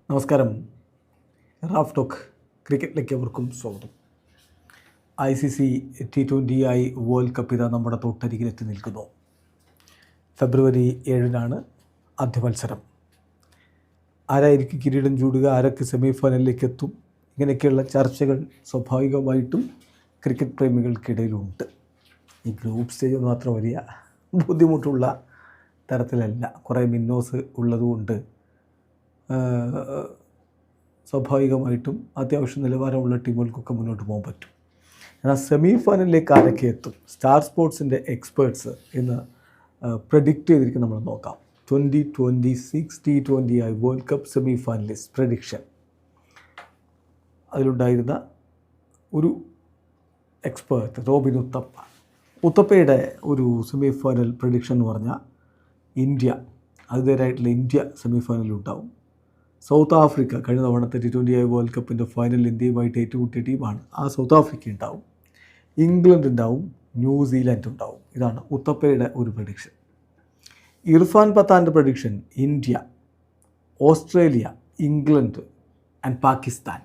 നമസ്കാരം. Raf talk ക്രിക്കറ്റിലേക്ക് അവർക്കും സ്വാഗതം. ICC T20 വേൾഡ് കപ്പ് ഇതാ നമ്മുടെ തൊട്ടരികിലെത്തി നിൽക്കുന്നു. ഫെബ്രുവരി 7 ആദ്യ മത്സരം. ആരായിരിക്കും കിരീടം ചൂടുക, ആരൊക്കെ സെമി ഫൈനലിലേക്ക് എത്തും, ഇങ്ങനെയൊക്കെയുള്ള ചർച്ചകൾ സ്വാഭാവികമായിട്ടും ക്രിക്കറ്റ് പ്രേമികൾക്കിടയിലുണ്ട്. ഈ ഗ്രൂപ്പ് സ്റ്റേജ് മാത്രം വലിയ ബുദ്ധിമുട്ടുള്ള തരത്തിലല്ല. കുറേ മിന്നോസ് ഉള്ളതുകൊണ്ട് സ്വാഭാവികമായിട്ടും അത്യാവശ്യം നിലവാരമുള്ള ടീമുകൾക്കൊക്കെ മുന്നോട്ട് പോകാൻ പറ്റും. എന്നാൽ സെമി ഫൈനലിലേക്ക് ആരൊക്കെ എത്തും, സ്റ്റാർ സ്പോർട്സിൻ്റെ എക്സ്പേർട്സ് ഇന്ന് പ്രഡിക്റ്റ് ചെയ്തിരിക്കും. നമ്മൾ നോക്കാം. 2026 T20 world cup semi finalist prediction. അതിലുണ്ടായിരുന്ന ഒരു എക്സ്പേർട്ട് റോബിൻ ഉത്തപ്പയുടെ ഒരു സെമി ഫൈനൽ പ്രഡിക്ഷൻ എന്ന് പറഞ്ഞാൽ ഇന്ത്യ, അതിഥേയരായിട്ടുള്ള ഇന്ത്യ സെമി ഫൈനലിലുണ്ടാവും. സൗത്ത് ആഫ്രിക്ക കഴിഞ്ഞ തവണത്തെ T20 വേൾഡ് കപ്പിൻ്റെ ഫൈനലിൽ ഇന്ത്യയുമായിട്ട് ഏറ്റുമുട്ടിയ ടീമാണ്. ആ സൗത്ത് ആഫ്രിക്ക ഉണ്ടാവും, ഇംഗ്ലണ്ട് ഉണ്ടാവും, ന്യൂസിലാൻഡ് ഉണ്ടാവും. ഇതാണ് ഉത്തപ്പയുടെ ഒരു പ്രഡിക്ഷൻ. ഇർഫാൻ പത്താൻ്റെ prediction India, Australia, England and Pakistan.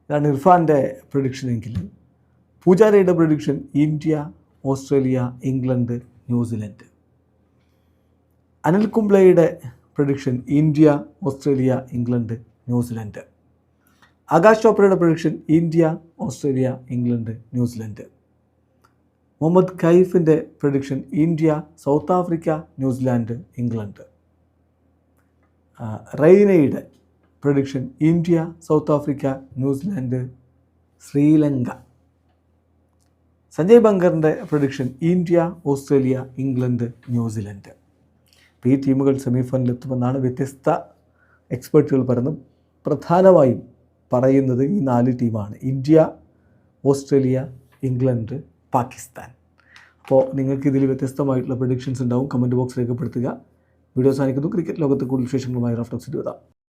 ഇതാണ് ഇർഫാൻ്റെ പ്രഡിക്ഷൻ എങ്കിൽ പൂജാരയുടെ prediction India, Australia, England, New Zealand. Anil കുംബ്ലെയുടെ prediction India, Australia, England, New Zealand. Aakash ചോപ്രയുടെ prediction India, Australia, England, New Zealand. Muhammad കൈഫിൻ്റെ prediction India, South Africa, New Zealand, England. റെയ്നയുടെ prediction India, South Africa, New Zealand, Sri Lanka. Sanjay ബങ്കറിൻ്റെ prediction India, Australia, England, New Zealand. ഈ ടീമുകൾ semi ഫൈനലിലെത്തുമെന്നാണ് വ്യത്യസ്ത എക്സ്പെർട്ടുകൾ പറയുന്നത്. പ്രധാനമായും പറയുന്നത് ഈ 4 ടീമാണ്: ഇന്ത്യ, ഓസ്ട്രേലിയ, ഇംഗ്ലണ്ട്, പാകിസ്ഥാൻ. അപ്പോൾ നിങ്ങൾക്ക് ഇതിൽ വ്യത്യസ്തമായിട്ടുള്ള പ്രഡിക്ഷൻസ് ഉണ്ടാവും. കമൻറ്റ് ബോക്സ് രേഖപ്പെടുത്തുക. വീഡിയോ സാധിക്കുന്നു. ക്രിക്കറ്റ് ലോകത്ത് കൂടുതൽ വിശേഷങ്ങളുമായി റാഫ് ടോക്സിൽ എത്താം.